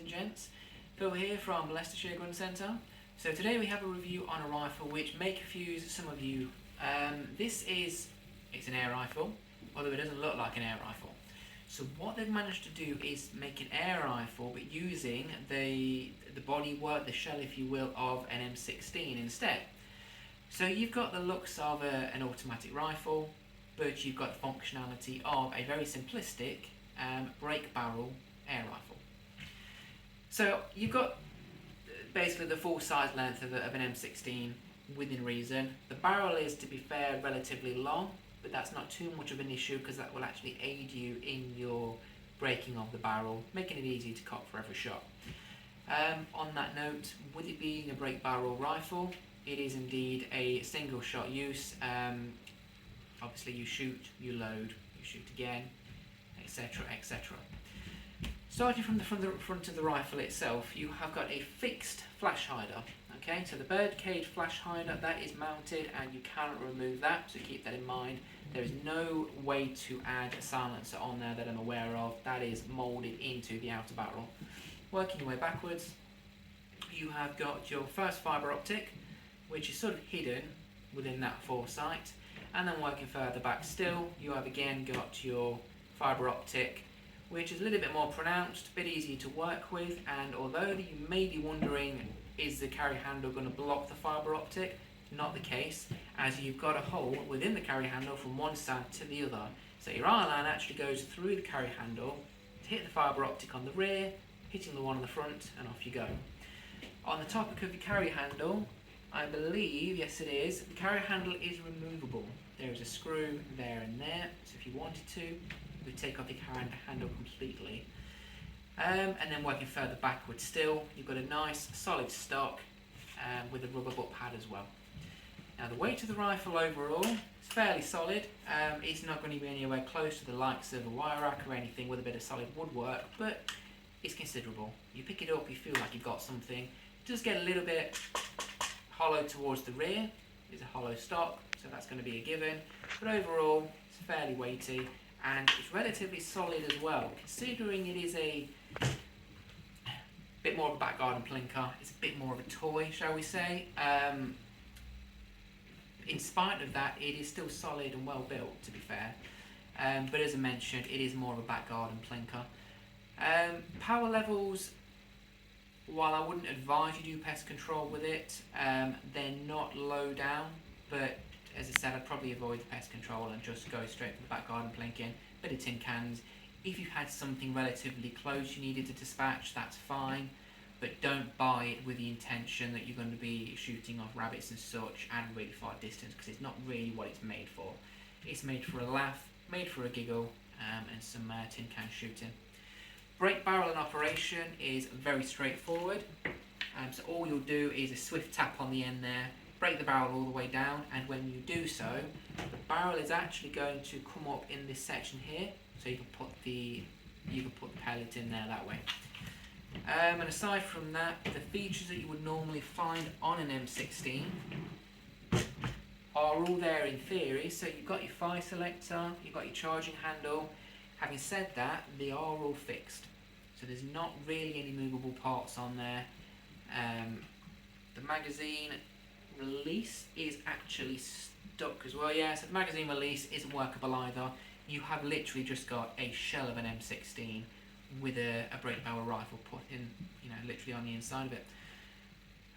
and gents, Phil here from Leicestershire Gun Centre. So today we have a review on a rifle which may confuse some of you. It's an air rifle, although it doesn't look like an air rifle. So what they've managed to do is make an air rifle but using the bodywork, the shell if you will, of an M16 instead. So you've got the looks of an automatic rifle, but you've got the functionality of a very simplistic break barrel air rifle. So you've got basically the full size length of an M16 within reason. The barrel is, to be fair, relatively long, but that's not too much of an issue because that will actually aid you in your breaking of the barrel, making it easy to cock for every shot. On that note, with it being a break barrel rifle, it is indeed a single shot use. Obviously you shoot, you load, you shoot again, etc, etc. Starting from the front of the rifle itself, you have got a fixed flash hider. Okay, so the birdcage flash hider, that is mounted and you cannot remove that, so keep that in mind. There is no way to add a silencer on there that I'm aware of. That is moulded into the outer barrel. Working your way backwards, you have got your first fibre optic, which is sort of hidden within that foresight. And then working further back still, you have again got your fibre optic, which is a little bit more pronounced, a bit easier to work with, and although you may be wondering, is the carry handle going to block the fibre optic? Not the case, as you've got a hole within the carry handle from one side to the other. So your eye line actually goes through the carry handle to hit the fibre optic on the rear, hitting the one on the front, and off you go. On the topic of the carry handle, I believe, yes it is, the carry handle is removable. There is a screw there and there, so if you wanted to, you would take off the carry handle completely. And then working further backwards still, you've got a nice solid stock with a rubber butt pad as well. Now the weight of the rifle overall is fairly solid. It's not going to be anywhere close to the likes of a wire rack or anything with a bit of solid woodwork, but it's considerable. You pick it up, you feel like you've got something. It does get a little bit hollow towards the rear. It's a hollow stock, so that's going to be a given. But overall, it's fairly weighty and it's relatively solid as well, considering it is a bit more of a back garden plinker. It's a bit more of a toy, shall we say. In spite of that, it is still solid and well built, to be fair. But as I mentioned, it is more of a back garden plinker. Power levels, while I wouldn't advise you do pest control with it, they're not low down, but as I said, I'd probably avoid the pest control and just go straight for the back garden plinking. Bit of tin cans. If you had something relatively close you needed to dispatch, that's fine, but don't buy it with the intention that you're going to be shooting off rabbits and such at a really far distance, because it's not really what it's made for. It's made for a laugh, made for a giggle, and some tin can shooting. Break barrel in operation is very straightforward. So all you'll do is a swift tap on the end there, break the barrel all the way down, and when you do so, the barrel is actually going to come up in this section here, so you can put the pellet in there that way. And aside from that, the features that you would normally find on an M16 are all there in theory. So you've got your fire selector, you've got your charging handle. Having said that, they are all fixed, so there's not really any movable parts on there. The magazine release is actually stuck as well. Yeah, so the magazine release isn't workable either. You have literally just got a shell of an M16 with a break barrel rifle put in, literally on the inside of it.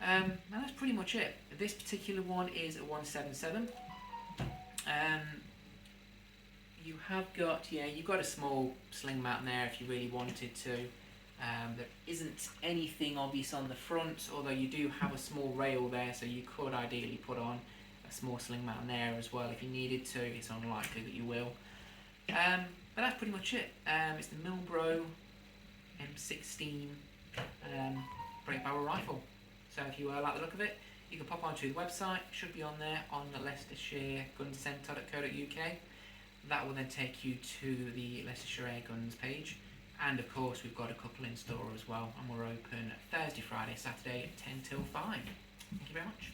And that's pretty much it. This particular one is a 177. You've got a small sling mount there if you really wanted to. There isn't anything obvious on the front, although you do have a small rail there, so you could ideally put on a small sling mount there as well if you needed to. It's unlikely that you will. But that's pretty much it. It's the Milbro M16 break barrel rifle. So if you like the look of it, you can pop onto the website. It should be on there on the Leicestershire Gun Centre.co.uk. That will then take you to the Leicestershire Air Guns page. And of course, we've got a couple in store as well, and we're open Thursday, Friday, Saturday, 10 till 5. Thank you very much.